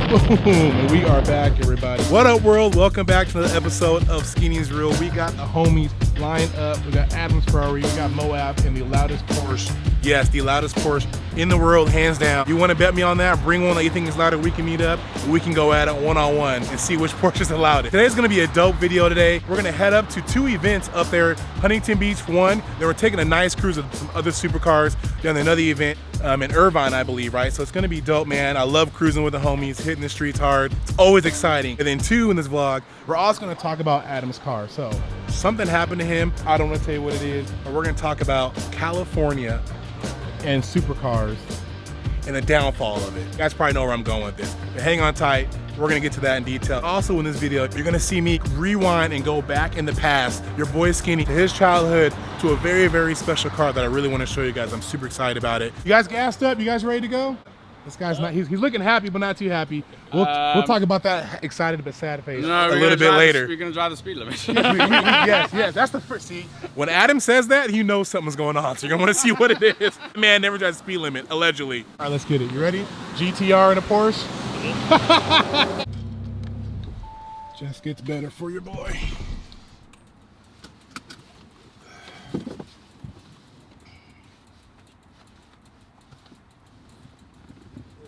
Boom, we are back, everybody. What up, world? Welcome back to another episode of Skinny's Real. We got the homies lined up. We got Adam's Ferrari, we got Moab, and the loudest Porsche. Yes, the loudest Porsche in the world, hands down. You want to bet me on that? Bring one that you think is louder. We can meet up. We can go at it one-on-one and see which Porsche is the loudest. Today's going to be a dope video today. We're going to head up to two events up there. Huntington Beach, one. Then we're taking a nice cruise with some other supercars down to another event in Irvine, I believe, right? So it's going to be dope, man. I love cruising with the homies, hitting the streets hard. It's always exciting. And then two, in this vlog, we're also going to talk about Adam's car. So something happened to him. I don't want to tell you what it is, but we're going to talk about California and supercars and the downfall of it. You guys probably know where I'm going with this. But hang on tight. We're gonna get to that in detail. Also in this video, you're gonna see me rewind and go back in the past, your boy Skinny, to his childhood, to a very, very special car that I really wanna show you guys. I'm super excited about it. You guys gassed up? You guys ready to go? This guy's not, he's looking happy, but not too happy. We'll talk about that excited but sad face a little bit later. You're gonna drive the speed limit. yes, that's the first. See, when Adam says that, you know something's going on, so you're gonna wanna see what it is. Man never drives the speed limit, allegedly. All right, let's get it. You ready? GTR and a Porsche? Just gets better for your boy.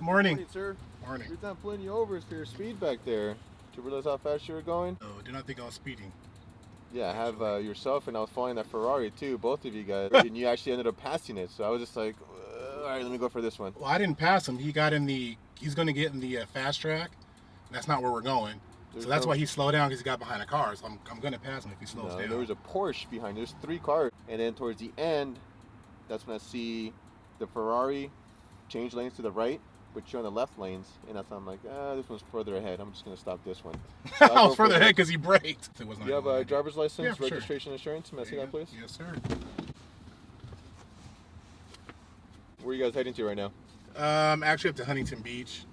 Morning. Sir. Morning. We've done plenty overs for your speed back there. Did you realize how fast you were going? Oh, did not think I was speeding. Yeah, I have yourself and I was following that Ferrari too, both of you guys. And you actually ended up passing it. So I was just like, all right, let me go for this one. Well, I didn't pass him. He got in the, he's going to get in the fast track. That's not where we're going. So that's why he slowed down, because he got behind a car. So I'm going to pass him if he slows down. There was a Porsche behind. There's three cars. And then towards the end, that's when I see the Ferrari change lanes to the right, but you're on the left lanes. And that's when I'm like, this one's further ahead. I'm just going to stop this one. So I was further ahead because he braked. It was not. You have a driver's license, yeah, registration, insurance? May I see that, please? Yes, sir. Where are you guys heading to right now? Actually up to Huntington Beach.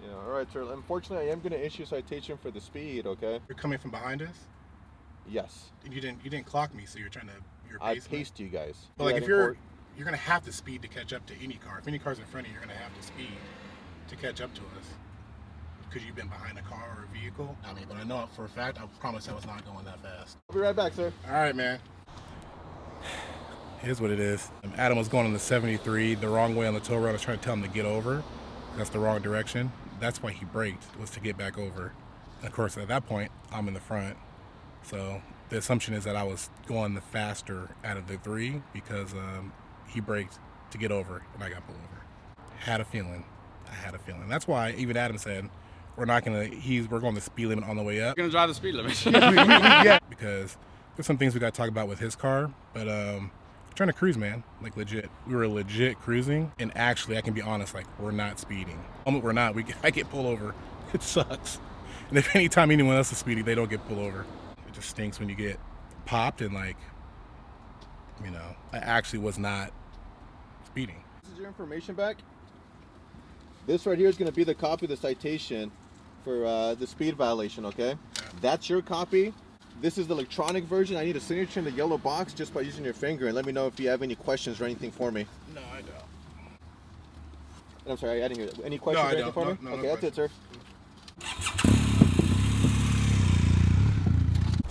Yeah, all right, sir. Unfortunately, I am going to issue a citation for the speed, okay? You're coming from behind us? Yes. You didn't clock me, so you're trying to, I paced you guys. But like if you're going to have to speed to catch up to any car. If any car's in front of you, you're going to have to speed to catch up to us. Because you've been behind a car or a vehicle. I mean, but I know for a fact, I promise I was not going that fast. I'll be right back, sir. All right, man. Here's what it is. Adam was going on the 73 the wrong way on the tow road. I was trying to tell him to get over. That's the wrong direction. That's why he braked, was to get back over. And of course, at that point, I'm in the front. So the assumption is that I was going the faster out of the three because he braked to get over and I got pulled over. Had a feeling. I had a feeling. That's why even Adam said, we're going the speed limit on the way up. You're gonna drive the speed limit. Yeah. Because there's some things we got to talk about with his car, but trying to cruise, man, like legit. We were legit cruising, and actually, I can be honest, like we're not speeding. We're not. I get pulled over. It sucks. And if anytime anyone else is speeding, they don't get pulled over. It just stinks when you get popped and like, you know, I actually was not speeding. This is your information back. This right here is going to be the copy of the citation for the speed violation, okay? Yeah. That's your copy. This is the electronic version. I need a signature in the yellow box just by using your finger, and let me know if you have any questions or anything for me. No, I don't. I'm sorry, I didn't hear that. Any questions or anything for me? No, okay, no that's it, sir.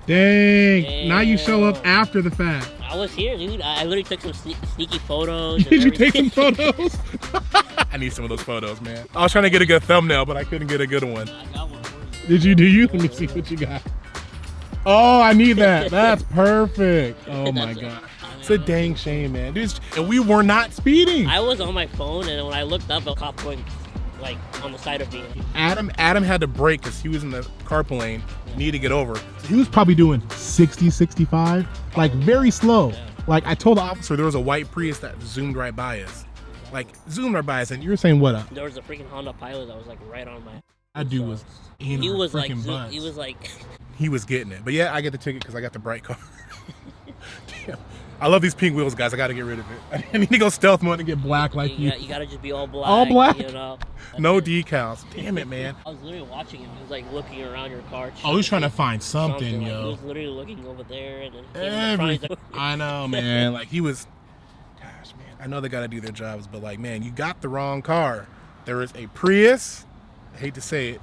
Dang, now you show up after the fact. I was here, dude. I literally took some sneaky photos. Did you take some photos? I need some of those photos, man. I was trying to get a good thumbnail, but I couldn't get a good one. I got one for you. Do you? Let me see what you got. Oh, I need that. That's perfect. Oh my God. It's a dang shame, man. Dude, and we were not speeding. I was on my phone, and when I looked up, a cop going like on the side of me. Adam had to brake because he was in the carpool lane, needed to get over. So he was probably doing 60, 65, like very slow. Yeah. Like I told the officer there was a white Prius that zoomed right by us. Like zoomed right by us, and you were saying what up? There was a freaking Honda Pilot that was like right on my. That dude was in he was like butts. he was like he was getting it. But yeah, I get the ticket because I got the bright car. Damn. I love these pink wheels, guys. I gotta get rid of it. I need to go stealth mode and get black like you. You gotta just be all black. All black? You know? No decals. Damn it, man. I was literally watching him. He was like looking around your car. Oh, he's trying to find something, yo. He was literally looking over there and everything. I know, man. Like he was. Gosh, man. I know they gotta do their jobs, but like, man, you got the wrong car. There is a Prius I hate to say it,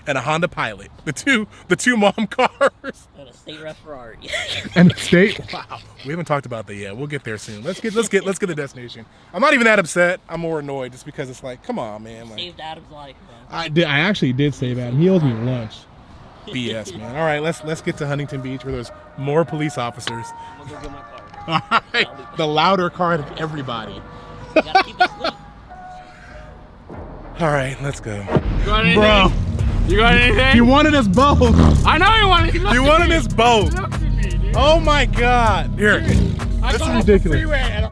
and a Honda Pilot. The two mom cars. And a state ref Ferrari. And the state. Wow. We haven't talked about that yet. We'll get there soon. Let's get the destination. I'm not even that upset. I'm more annoyed just because it's like, come on, man. Like, Saved Adam's life, man. I actually did save Adam. He owes me lunch. BS, man. All right, let's get to Huntington Beach where there's more police officers. I'm gonna go get my car. All right. The louder car of everybody. You gotta keep it sweet. All right, let's go. You got anything? Bro, You got anything? you wanted us both. I know you wanted. You wanted us both. Look at me, dude. Oh my God. Here. I This got is off the ridiculous. freeway at a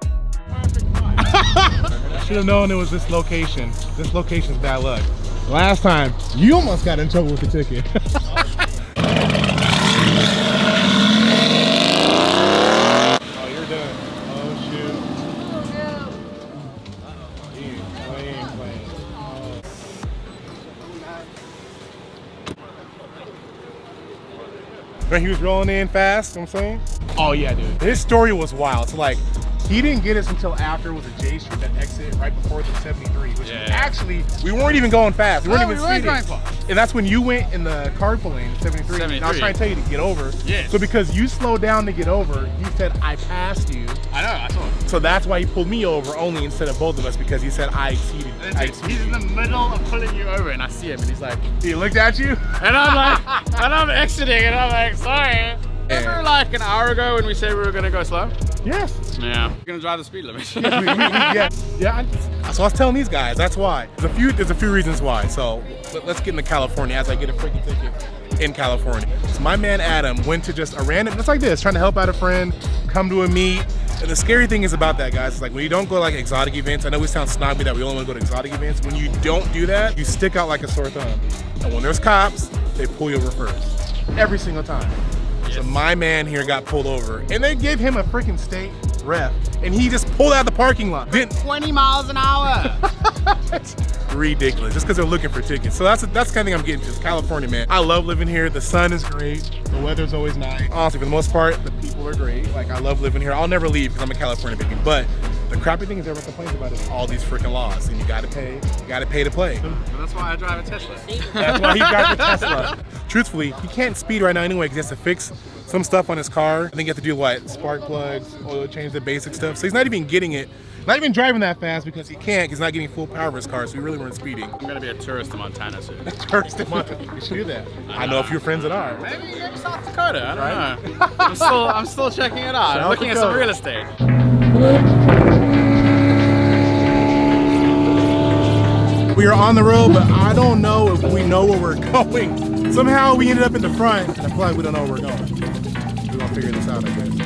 perfect time. Should have known it was this location. This location's bad luck. Last time, you almost got in trouble with the ticket. Oh, you're done. Oh, shoot. He ain't playing. Oh. When he was rolling in fast, you know what I'm saying? Oh, yeah, dude. His story was wild. So, like, he didn't get us until after it was a J Street that exit right before the 73, which Yeah. actually, we weren't even going fast. We weren't even speeding. going fast. And that's when you went in the carpool lane, 73. And I was 73. trying to tell you to get over. Yes. So because you slowed down to get over, he said, I passed you. I know, I saw him. So that's why he pulled me over only instead of both of us, because he said I exceeded. He's in the middle of pulling you over, and I see him, and he's like, He looked at you? and I'm like, and I'm exiting, and I'm like, sorry. Remember like an hour ago when we said we were gonna go slow? Yes. Yeah. We're gonna drive the speed limit. Yeah. So I was telling these guys, that's why. There's a few reasons why. So let's get into California as I get a freaking ticket in California. So my man Adam went to just a random, just like this, trying to help out a friend, come to a meet. And the scary thing is about that, guys, is like when you don't go to like exotic events, I know we sound snobby that we only want to go to exotic events. When you don't do that, you stick out like a sore thumb. And when there's cops, they pull you over first. Every single time. So my man here got pulled over, and they gave him a freaking state ref, and he just pulled out the parking lot. Didn't 20 miles an hour. It's ridiculous, just because they're looking for tickets. So that's the kind of thing I'm getting to. Is California, man. I love living here. The sun is great. The weather's always nice. Honestly, for the most part, the people are great. Like, I love living here. I'll never leave because I'm a California baby. But the crappy thing is everyone complains about is all these freaking laws, and you gotta pay. You gotta pay to play. But that's why I drive a Tesla. That's why he drives a Tesla. Truthfully, he can't speed right now anyway because he has to fix some stuff on his car. I think you have to do what? Spark plugs, oil change, the basic stuff. So he's not even getting it. Not even driving that fast because he can't. He's not getting full power of his car, so we really weren't speeding. I'm gonna be a tourist in Montana soon. Tourist in Montana. You should do that. I know a few friends that are. Maybe South Dakota. I don't know. I'm still checking it out. I'm South looking at some Dakota. real estate. We are on the road, but I don't know if we know where we're going. Somehow we ended up in the front, and I feel like we don't know where we're going. We're gonna figure this out, I guess.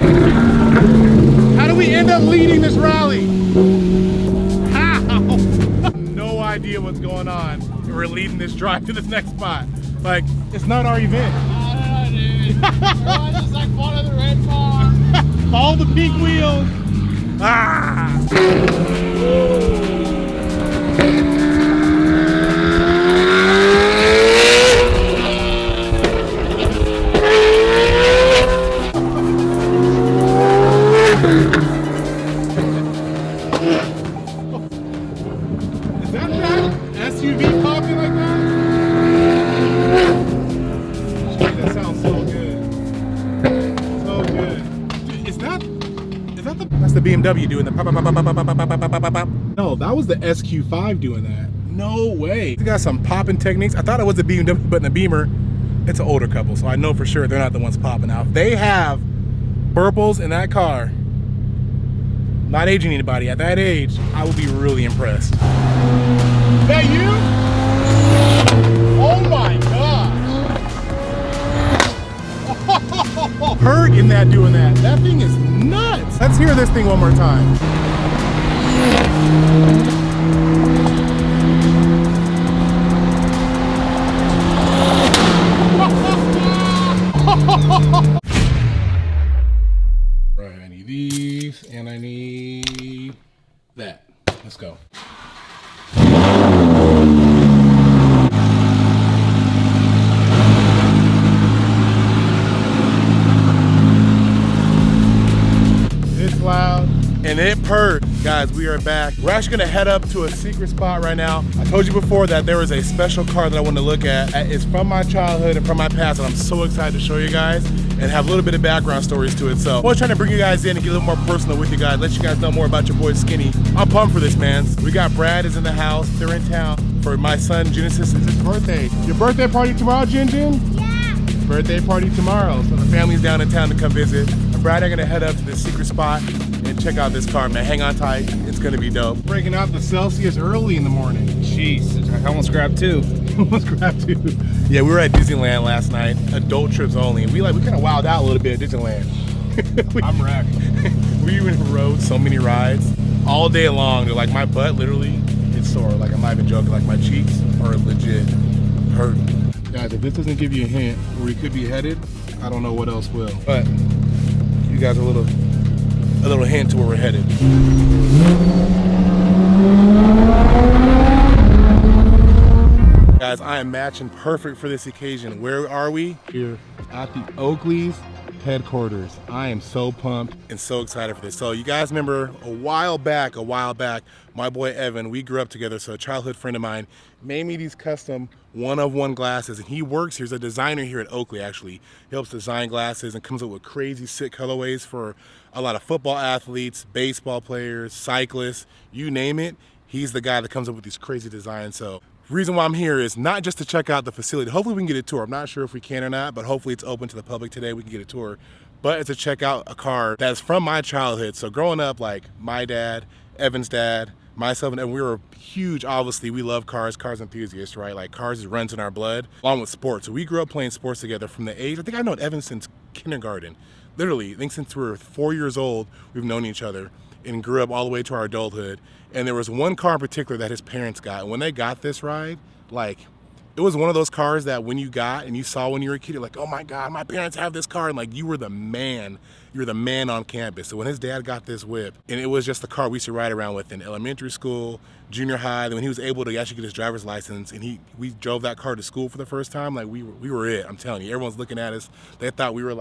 How do we end up leading this rally? How? No idea what's going on. We're leading this drive to this next spot. Like, it's not our event. I don't know, dude. Everyone just like follow the red bar. All the pink wheels. Ah! Is that SUV popping like that? Shit, that sounds so good. So good. Is that the... That's the BMW doing the pop, pop, pop, pop, pop, pop, pop, pop, pop, pop. No, that was the SQ5 doing that. No way. They got some popping techniques. I thought it was a BMW, but in the Beamer, it's an older couple, so I know for sure they're not the ones popping out. If they have burples in that car, not aging anybody, at that age, I would be really impressed. Is that you? Oh my gosh. Hurt in that doing that. That thing is nuts. Let's hear this thing one more time. Right, I need these and I need that. Let's go. It's loud and it purred. Guys, we are back. We're actually gonna head up to a secret spot right now. I told you before that there was a special car that I wanted to look at. It's from my childhood and from my past, and I'm so excited to show you guys and have a little bit of background stories to it. So I was trying to bring you guys in and get a little more personal with you guys, let you guys know more about your boy Skinny. I'm pumped for this, man. We got Brad is in the house. They're in town for my son Genesis. It's his birthday. Your birthday party tomorrow, Jin? Yeah. Birthday party tomorrow. So the family's down in town to come visit. And Brad and I are gonna head up to this secret spot and check out this car, man. Hang on tight. It's gonna be dope. Breaking out the Celsius early in the morning. Jeez, I almost grabbed 2. Almost grabbed 2. Yeah, we were at Disneyland last night. Adult trips only. We kind of wilded out a little bit at Disneyland. I'm wrecked. We even rode so many rides all day long. Like my butt literally is sore. Like I'm not even joking. Like my cheeks are legit hurting. Guys, if this doesn't give you a hint where we could be headed, I don't know what else will. But you guys a little hint to where we're headed. Guys, I am matching perfect for this occasion. Where are we? Here at the Oakley's headquarters. I am so pumped and so excited for this. So you guys remember a while back, my boy Evan, we grew up together, so a childhood friend of mine made me these custom one-of-one glasses, and he works here. He's a designer here at Oakley, actually. He helps design glasses and comes up with crazy sick colorways for a lot of football athletes, baseball players, cyclists, you name it. He's the guy that comes up with these crazy designs. So reason why I'm here is not just to check out the facility. Hopefully we can get a tour. I'm not sure if we can or not, but hopefully it's open to the public today. We can get a tour. But it's to check out a car that's from my childhood. So growing up, like my dad, Evan's dad, myself, and we were huge, obviously, we love cars enthusiasts, right? Like cars runs in our blood, along with sports. So we grew up playing sports together from the age, I think I've known Evan since kindergarten. Literally, I think since we were 4 years old, we've known each other and grew up all the way to our adulthood. And there was one car in particular that his parents got. And when they got this ride, like, it was one of those cars that when you got and you saw when you were a kid, you're like, oh my God, my parents have this car. And like, you were the man on campus. So when his dad got this whip, and it was just the car we used to ride around with in elementary school, junior high, then when he was able to actually get his driver's license and we drove that car to school for the first time, like we were it, I'm telling you. Everyone's looking at us. They thought we were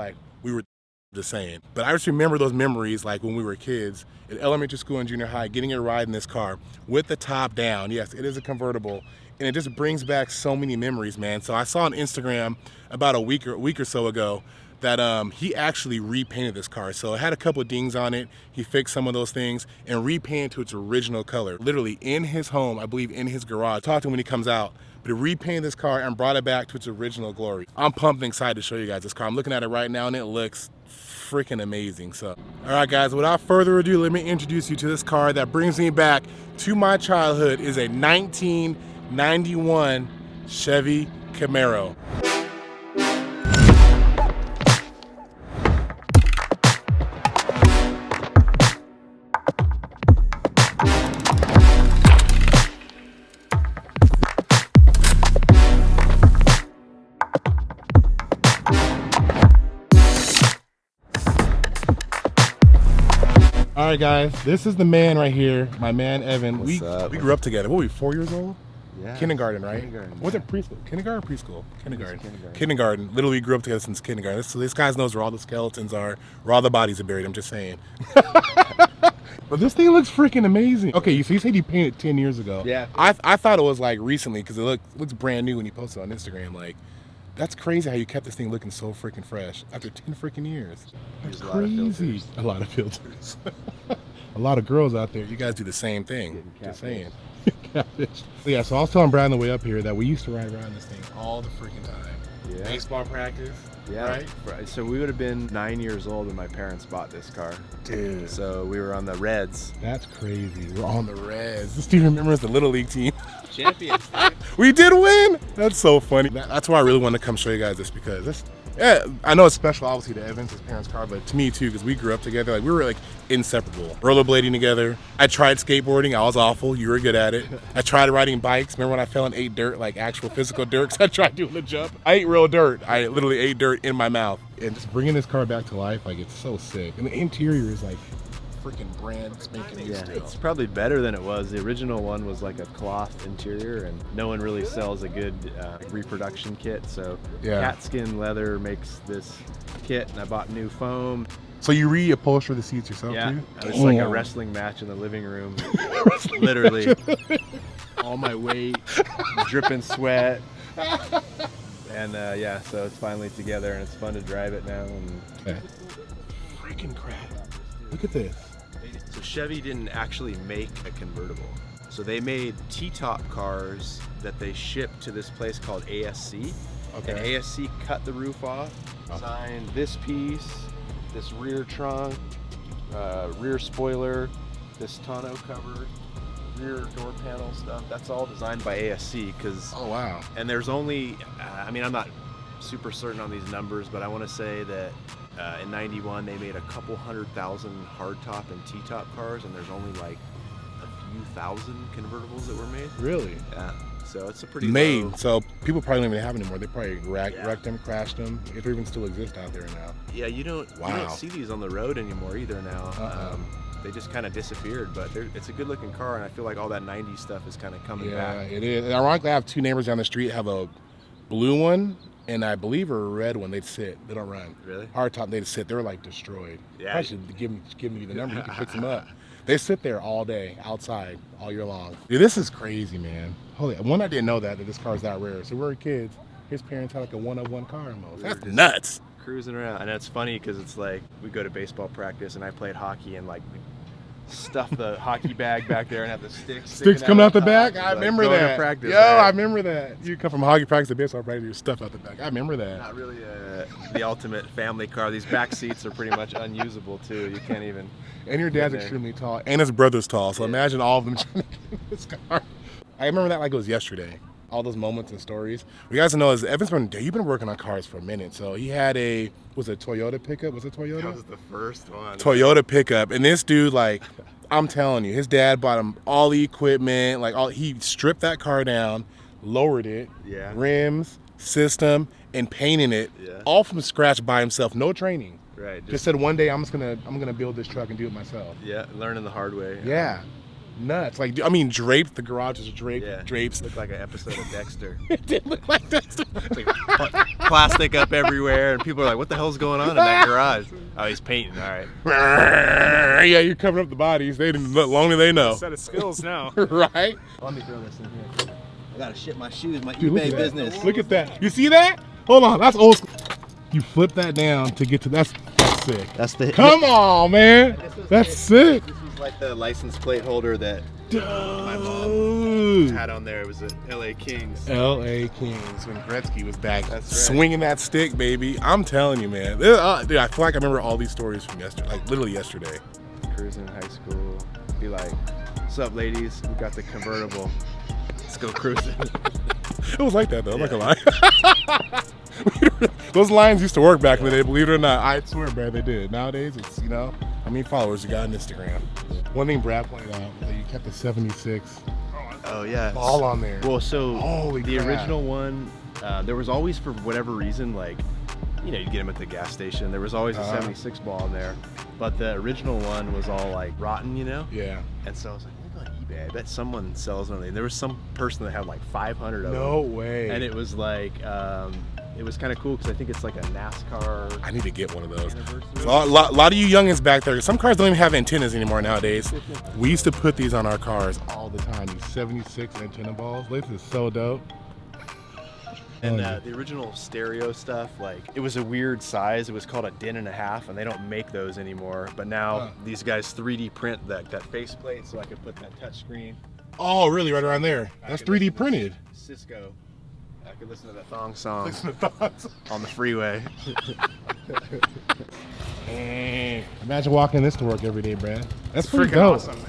just saying. But I just remember those memories like when we were kids in elementary school and junior high, getting a ride in this car with the top down. Yes, it is a convertible. And it just brings back so many memories, man. So I saw on Instagram about a week or so ago that he actually repainted this car. So it had a couple of dings on it. He fixed some of those things and repainted to its original color. Literally in his home, I believe in his garage. Talk to him when he comes out. But he repainted this car and brought it back to its original glory. I'm pumped and excited to show you guys this car. I'm looking at it right now and it looks freaking amazing. So, all right guys, without further ado, let me introduce you to this car that brings me back to my childhood. Is a 1991 Chevy Camaro. All right, guys, this is the man right here, my man Evan. We grew up together. What were we, 4 years old? Yeah. Kindergarten, right? Kindergarten. Was it preschool? Kindergarten or preschool? Kindergarten. Literally grew up together since kindergarten. So this guy knows where all the skeletons are, where all the bodies are buried. I'm just saying. But this thing looks freaking amazing. Okay, so you said you painted 10 years ago. Yeah. I thought it was like recently because it looks brand new when you posted it on Instagram. Like, that's crazy how you kept this thing looking so freaking fresh after 10 freaking years. That's crazy. A lot of filters. A lot of girls out there. You guys do the same thing. Just saying. Yeah, so I was telling Brad on the way up here that we used to ride around this thing all the freaking time. Yeah. Baseball practice. Yeah. Right. So we would have been 9 years old when my parents bought this car. Dude. So we were on the Reds. That's crazy. We're on the Reds. This team remembers the Little League team. Champions. We did win. That's so funny. That's why I really wanted to come show you guys this because this. Yeah, I know it's special, obviously, to Evans, his parents' car, but to me too, because we grew up together. Like we were like inseparable. Rollerblading together. I tried skateboarding. I was awful. You were good at it. I tried riding bikes. Remember when I fell and ate dirt, like actual physical dirt? Because I tried doing the jump. I ate real dirt. I literally ate dirt in my mouth. And just bringing this car back to life, like it's so sick. And the interior is like freaking brand spanking new still. It's probably better than it was. The original one was like a cloth interior, and no one really sells a good reproduction kit. So yeah. cat skin leather makes this kit, and I bought new foam. So you reupholster the seats yourself Yeah, too? it's like a wrestling match in the living room. Literally, all my weight, dripping sweat, and yeah, so it's finally together, and it's fun to drive it now. And Okay. Freaking crap! Look at this. so Chevy didn't actually make a convertible. So they made T-top cars that they shipped to this place called ASC. Okay. And ASC cut the roof off, designed this piece, this rear trunk, rear spoiler, this tonneau cover, rear door panel stuff. That's all designed by ASC because. Oh wow. And there's only, I mean, I'm not super certain on these numbers, but I want to say that in '91 they made a couple 100,000 hardtop and T-top cars, and there's only like a few thousand convertibles that were made. Really? Yeah. So it's a pretty Made. low. So people probably don't even have them anymore. They probably wrecked them, crashed them, if they even still exist out there now. Yeah, you don't see these on the road anymore either now. They just kind of disappeared, but it's a good looking car, and I feel like all that 90s stuff is kind of coming back. Yeah, it is. And ironically, I have two neighbors down the street have a blue one and I believe a red one. They'd sit. They don't run. Really? Hardtop, they'd sit. They were like destroyed. Yeah. I should give me the number. You can fix them up. They sit there all day outside all year long. Dude, this is crazy, man. Holy, one, I didn't know that this car's that rare. So we were kids. His parents had like a one-of-one car almost. That's nuts. Cruising around, and it's funny because it's like we go to baseball practice, and I played hockey, and like stuff the hockey bag back there and have the sticks coming out the top, back. like, I remember going to that. practice, Yo, right? I remember that. You come from hockey practice to baseball practice, your stuff out the back. I remember that. Not really the ultimate family car. These back seats are pretty much unusable too. You can't even. And your dad's in there. extremely tall, and his brother's tall. So imagine all of them trying to get in this car. I remember that like it was yesterday. All those moments and stories. You guys know is Evan's you've been working on cars for a minute. So he had was it Toyota pickup? Was it Toyota? That was the first one. Toyota pickup, and this dude, like, I'm telling you, his dad bought him all the equipment. Like, he stripped that car down, lowered it, rims, system, and painting it all from scratch by himself. No training. Right. Just said one day I'm gonna build this truck and do it myself. Yeah, learning the hard way. Yeah. Nuts. Like, I mean, draped. The garage is draped. Yeah. Drapes. Looked like an episode of Dexter. It did look like Dexter. Plastic up everywhere, and people are like, "What the hell's going on in that garage?" Oh, he's painting. All right. Yeah, you're covering up the bodies. They didn't. Long as they know. Set of skills now. Right. Let me throw this in here. I gotta ship my shoes, my Dude, look eBay at that. business. Look at that. You see that? Hold on. That's old school. You flip that down to get to that's sick. That's the. Come on, man. That's sick. This was like the license plate holder that my mom Dude. had on there. It was a LA Kings. LA Kings when Gretzky was back That's right. swinging that stick, baby. I'm telling you, man. Dude, I feel like I remember all these stories from yesterday, like literally yesterday. Cruising in high school. Be like, "What's up, ladies? We got the convertible. Let's go cruising." It was like that though. I'm not gonna lie. Those lines used to work back in the day, believe it or not. I swear, Brad, they did. Nowadays, it's, how many followers you got on Instagram. One thing Brad pointed out, that you kept the 76 Oh yeah. all on there. Well, so Holy the crap. original one, there was always, for whatever reason, like, you'd get them at the gas station. There was always a 76 ball in there, but the original one was all like rotten, Yeah. And so I was like, maybe on eBay. I bet someone sells one. And there was some person that had like 500 of them. No way. And it was like, it was kind of cool because I think it's like a NASCAR. I need to get one of those. anniversary. A lot of you youngins back there, some cars don't even have antennas anymore nowadays. We used to put these on our cars all the time, these 76 antenna balls. This is so dope. And the original stereo stuff, like, it was a weird size. It was called a din and a half, and they don't make those anymore. But now these guys 3D print that faceplate, so I could put that touch screen. Oh, really? Right around there? That's 3D printed. Cisco. I could listen to that thong song on the freeway. Imagine walking this to work every day, Brad. That's pretty Freaking dope. awesome.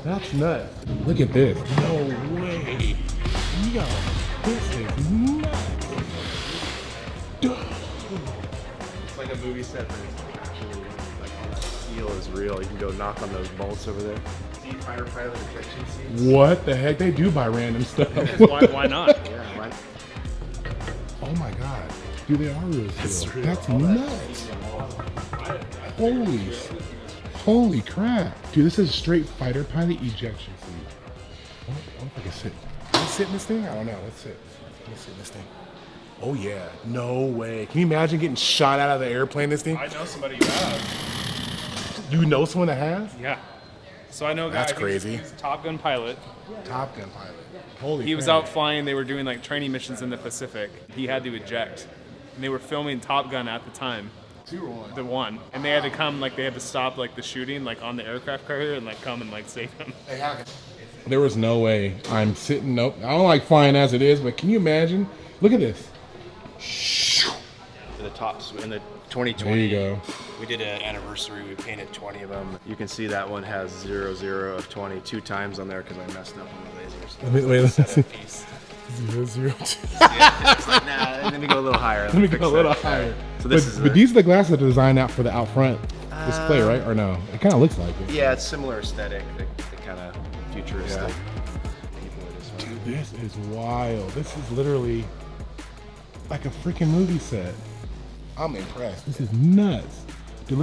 That's nuts. Look at this. No way. Yo, this is nuts. It's like a movie set, but it's like actually like all that steel is real. You can go knock on those bolts over there. See fighter pilot ejection seats. What the heck? They do buy random stuff. Why not? Yeah, right. Oh my god. Dude, they are real steel. real. That's All nuts. Holy crap. Dude, this is a straight fighter pilot ejection seat. I wonder if I can sit. Can I sit in this thing? I don't know. Let's sit. Let me sit in this thing. Oh yeah. No way. Can you imagine getting shot out of the airplane, this thing? I know somebody who has. You know someone that has? Yeah. So I know a guy. That's crazy. He's a Top Gun pilot. Top Gun pilot. Holy He was crap. out flying. They were doing like training missions in the Pacific. He had to eject, and they were filming Top Gun at the time. 2 or 1? The one, and they had to come, like they had to stop like the shooting, like on the aircraft carrier, and like come and like save him. There was no way I'm sitting. Nope. I don't like flying as it is, but can you imagine? Look at this. The tops in the 2020. There you go. We did an anniversary. We painted 20 of them. You can see that one has 0, of 20 2 times on there because I messed up on the lasers. Let's see. Piece. 0, 0, 2. Yeah, it's like, nah, let me go a little higher. Let me fix go a little that. higher. So this but, is but these are the glasses that are designed out for the out front display, right? Or no? It kind of looks like it. yeah, it's similar aesthetic, the kind of futuristic. Yeah. Dude, this is wild. This is literally like a freaking movie set. I'm impressed. This is nuts. Dude,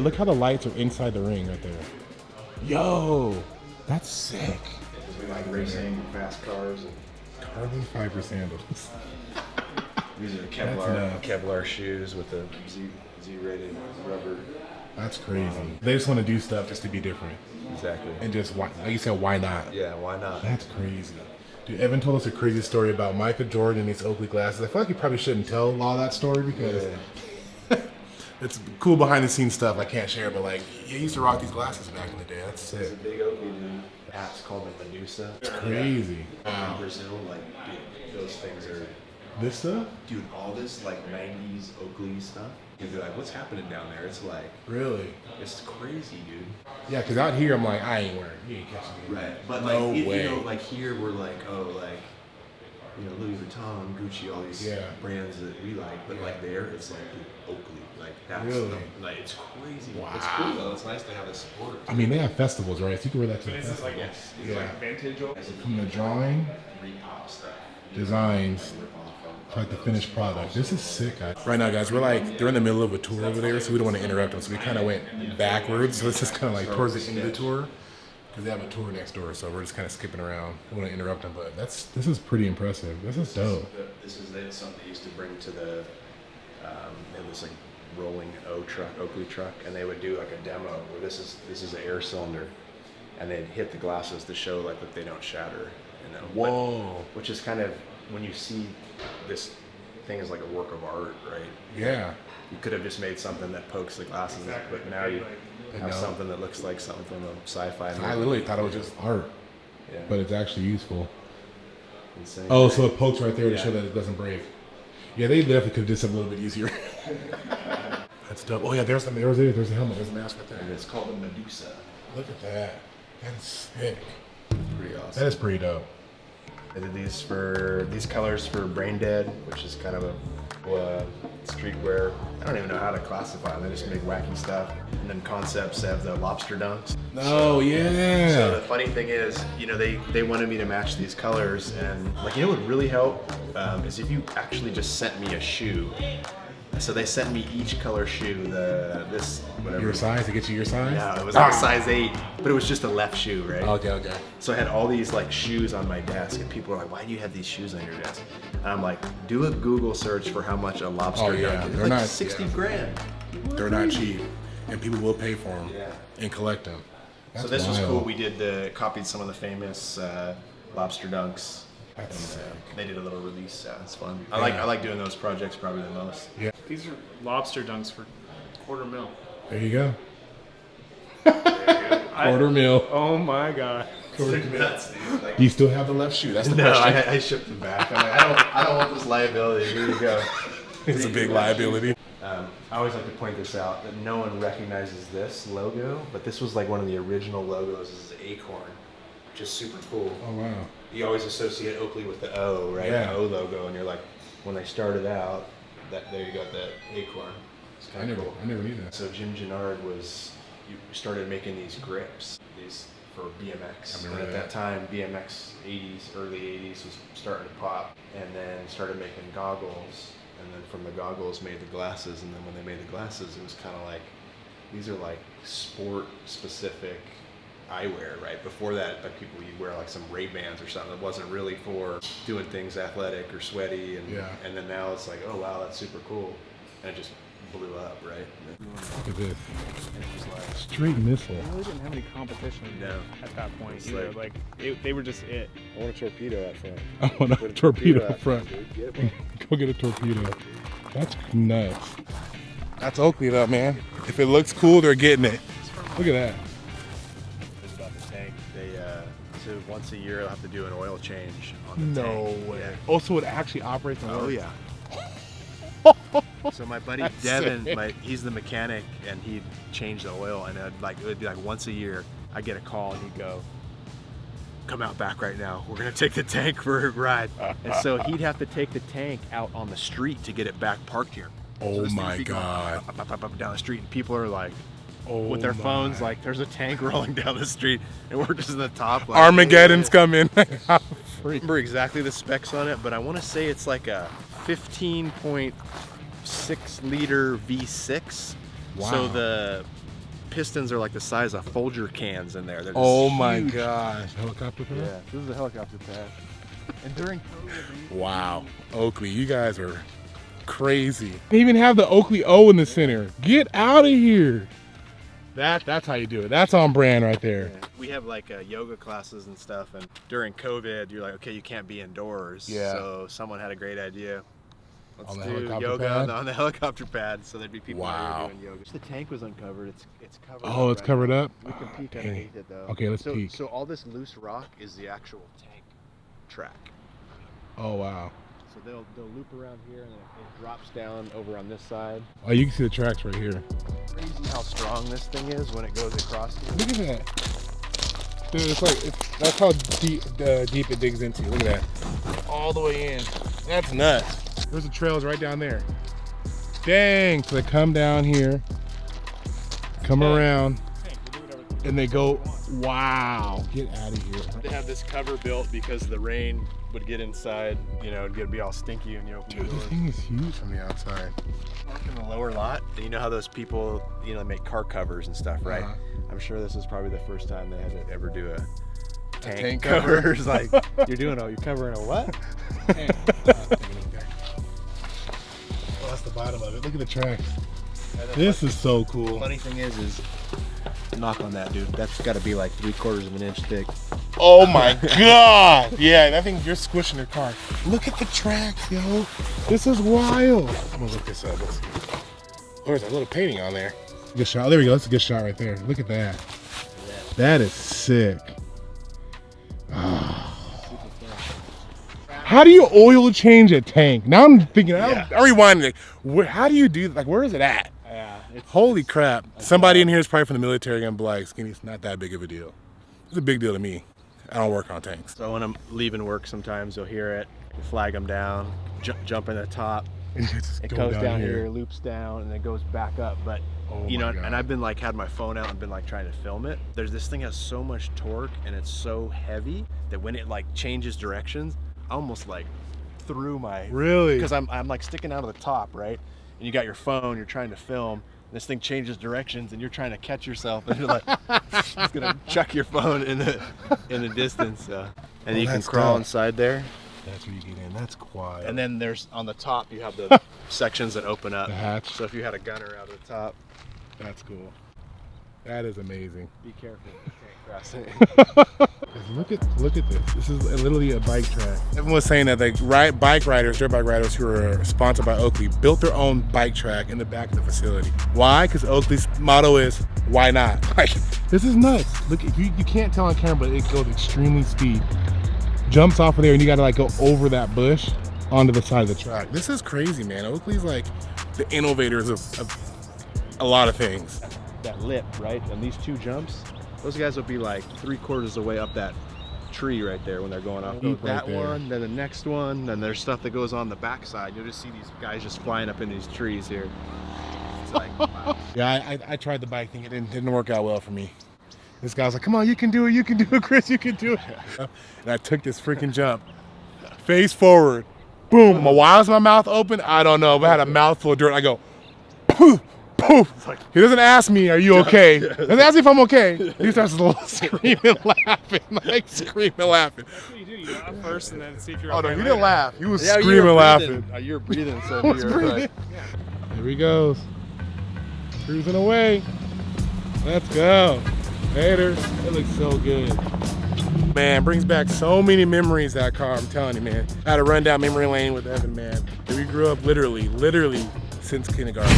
look how the lights are inside the ring right there. Yo, that's sick. We like racing, fast cars. And Carbon fiber sandals. these are nuts. Kevlar shoes with the Z-rated rubber. That's crazy. They just want to do stuff just to be different. Exactly. And just, like you said, why not? Yeah, why not? That's crazy. Dude, Evan told us a crazy story about Michael Jordan and these Oakley glasses. I feel like he probably shouldn't tell a lot of that story because it's cool behind the scenes stuff I can't share, but like, he used to rock these glasses back in the day. That's sick. It's a big Oakley dude. Hats called the Medusa. It's crazy. In Brazil, like, dude, those things are... This stuff? Dude, all this, like, 90s Oakley stuff. You'd be like, what's happening down there? It's like... Really? It's crazy, dude. Yeah, because out here, I'm like, I ain't wearing it. You ain't catching me. Right. But, No like, way. you know, like, here we're like, oh, like, you know, Louis Vuitton, Gucci, all these brands that we like. But, like, there, it's like, dude, Oakley. Like, that's... Really? Like, it's crazy. Wow. It's cool, though. It's nice to have the support. I mean, they have festivals, right? So you can wear that to But the is this festival. like is it like vintage? From the drawing, Repop stuff. designs, to like the finished product. This is sick, guys. Right now, guys, they're in the middle of a tour over there, so we don't want to interrupt them. So we kind of went backwards. So this is kind of like towards the end of the tour, because they have a tour next door. So we're just kind of skipping around. We want to interrupt them, but this is pretty impressive. This is dope. This is something they used to bring to the, it was like rolling Oakley truck, and they would do like a demo where this is an air cylinder, and they'd hit the glasses to show like that they don't shatter, you know. Whoa. Which is kind of, when you see this thing as like a work of art, right? Yeah. You could have just made something that pokes the glasses, but now you have something that looks like something from a sci-fi movie. I literally thought it was just art, Yeah. but it's actually useful. Insane. Oh, so it pokes right there to Yeah. show that it doesn't break. Yeah, they definitely could have did something a little bit easier. That's dope. Oh yeah, there's the helmet, there's a mask right And there. it's called the Medusa. Look at that. That's sick. Pretty awesome. That is pretty dope. I did these colors for Brain Dead, which is kind of a streetwear. I don't even know how to classify them. They just make wacky stuff. And then Concepts have the lobster dunks. Oh yeah. So the funny thing is, you know, they wanted me to match these colors, and like, you know what would really help is if you actually just sent me a shoe. So they sent me each color shoe, this whatever. Your size to get you your size? No, it was like a size 8, but it was just a left shoe, right? Okay. So I had all these like shoes on my desk, and people were like, "Why do you have these shoes on your desk?" And I'm like, "Do a Google search for how much a lobster Oh, yeah. dunk is. It's They're like not- 60 yeah. grand." They're not cheap, and people will pay for them Yeah. and collect them. So this was cool. We copied some of the famous lobster dunks. That's And, sick. they did a little release. It's fun. Yeah. I like doing those projects probably the most. Yeah. These are lobster dunks for $250,000. There you go. $250,000. Oh my god. Nuts, dude. Like, Do you still have the left shoe? That's the no, question. I shipped them back. I'm like, I don't want this liability. Here you go. It's a big liability. I always like to point this out, that no one recognizes this logo, but this was like one of the original logos. This is Acorn, which is super cool. Oh wow. You always associate Oakley with the O, right? Yeah. The O logo, and you're like, when they started out, there you got that Acorn. It's I kind of never cool. knew that. So Jim Gennard you started making these grips, these for BMX. I remember And at that. that time, BMX early 80s was starting to pop, and then started making goggles, and then from the goggles made the glasses, and then when they made the glasses, it was kind of like, these are like sport specific eyewear, right? Before that, like people, you'd wear like some Ray-Bans or something that wasn't really for doing things athletic or sweaty, and Yeah. and then now it's like, oh wow, that's super cool, and it just blew up, right? Look at this. And it was like, Straight missile. They really didn't have any competition No. at that point It's either. like- They were just it. I want a torpedo out front. I want Put a torpedo up out front. dude. Get one. Go get a torpedo. That's nuts. That's Oakley though, man. If it looks cool, they're getting it. Look at that. It's about the tank. They so once a year they'll have to do an oil change on the No tank. way. Yeah. Oh, so it actually operates on Oh oil? yeah. So my buddy That's Devin, sick. he's the mechanic, and he'd change the oil, and it would be like once a year. I get a call, and he'd go, "Come out back right now. We're gonna take the tank for a ride." And so he'd have to take the tank out on the street to get it back parked here. Oh So this thing my would be going God. up, down the street, and people are like, Oh with their my. phones, like, "There's a tank rolling down the street," and we're just in the top. Like, Armageddon's coming. I don't remember exactly the specs on it, but I want to say it's like a 15.6 liter V6. Wow. So the pistons are like the size of Folger cans in there. They're just Oh my huge. gosh. Helicopter pad? Yeah, this is a helicopter pad. And during COVID, Wow. Oakley, you guys are crazy. They even have the Oakley O in the center. Get out of here. That's how you do it. That's on brand right there. we have like yoga classes and stuff, and during COVID, you're like, okay, you can't be indoors. Yeah. So someone had a great idea. Let's On the do helicopter yoga pad? on the helicopter pad, so there'd be people out Wow. here doing yoga. The tank was uncovered. It's covered. Oh, up it's right covered now. up? We can peek Dang. underneath it though. Okay, let's so, peek. So all this loose rock is the actual tank track. Oh, wow. So they'll loop around here, and then it drops down over on this side. Oh, you can see the tracks right here. Crazy how strong this thing is when it goes across here. Look at that. Dude, it's like, that's how deep it digs into. Look at that. All the way in. That's nuts. There's the trails right down there. Dang. So they come down here, come around, and they go, wow. Get out of here. They have this cover built because the rain would get inside, you know, it'd be all stinky and you open the Dude, this door. thing is huge from the outside. Park in the lower lot. You know how those people, you know, make car covers and stuff, right? Uh-huh. I'm sure this is probably the first time they had to ever do a tank, tank cover. cover? It's like, you're covering a what? Oh, that's the bottom of it. Look at the tracks. This is so cool. Funny thing is knock on that, dude. That's got to be like 3/4 of an inch thick. Oh my God! Yeah, that thing, you're squishing your car. Look at the tracks, yo. This is wild. I'm gonna look this up. Let's see. Oh, there's a little painting on there. Good shot. There we go. That's a good shot right there. Look at that. That is sick. Ah. How do you oil change a tank? Now I'm thinking, Yeah. I'm rewinding it. How do you do, like, where is it at? Yeah. Holy crap. Somebody in here is probably from the military and be like, Skinny, it's not that big of a deal. It's a big deal to me. I don't work on tanks. So when I'm leaving work, sometimes you'll hear it, you flag them down, jump in the top. It It goes down here, loops down, and then goes back up. But Oh you know, my God. and I've been like had my phone out and been like trying to film it. This thing has so much torque and it's so heavy that when it like changes directions, I almost like threw my Really? because I'm like sticking out of the top, right? And you got your phone, you're trying to film. This thing changes directions, and you're trying to catch yourself, and you're like, it's gonna chuck your phone in the distance. And you can that's crawl tough. inside there. That's where you get in. That's quiet. And then there's on the top you have the sections that open up. The hatch. So if you had a gunner out of the top, That's cool. That is amazing. be careful. You can't cross it. Look at this. This is literally a bike track. Everyone was saying that like dirt bike riders who are sponsored by Oakley built their own bike track in the back of the facility. Why? Because Oakley's motto is, why not? Like, this is nuts. Look, you can't tell on camera, but it goes extremely speed. Jumps off of there and you gotta like go over that bush onto the side of the track. This is crazy, man. Oakley's like the innovators of a lot of things. That lip, right? And these two jumps, those guys will be like 3/4 of the way up that tree right there when they're going off. Deep right That there. one, then the next one, then there's stuff that goes on the backside. You'll just see these guys just flying up in these trees here. It's like, wow. Yeah, I tried the bike thing. It didn't work out well for me. This guy was like, come on, you can do it, Chris, you can do it. And I took this freaking jump, face forward, boom. Why was my mouth open? I don't know, but I had a mouthful of dirt. I go, poof, poof. He doesn't ask me, are you okay? He doesn't ask me if I'm okay. He starts screaming, laughing, like screaming, laughing. That's what you do. You laugh first and then see if you're Oh no, okay he later. didn't laugh. He was Yeah, you were screaming, laughing. breathing. You were breathing, so I was you're breathing. like, Here he goes. Cruising away. Let's go. Later. It looks so good. Man, brings back so many memories, that car, I'm telling you, man. I had to run down memory lane with Evan, man. We grew up literally since kindergarten.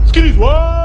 Skinny's what?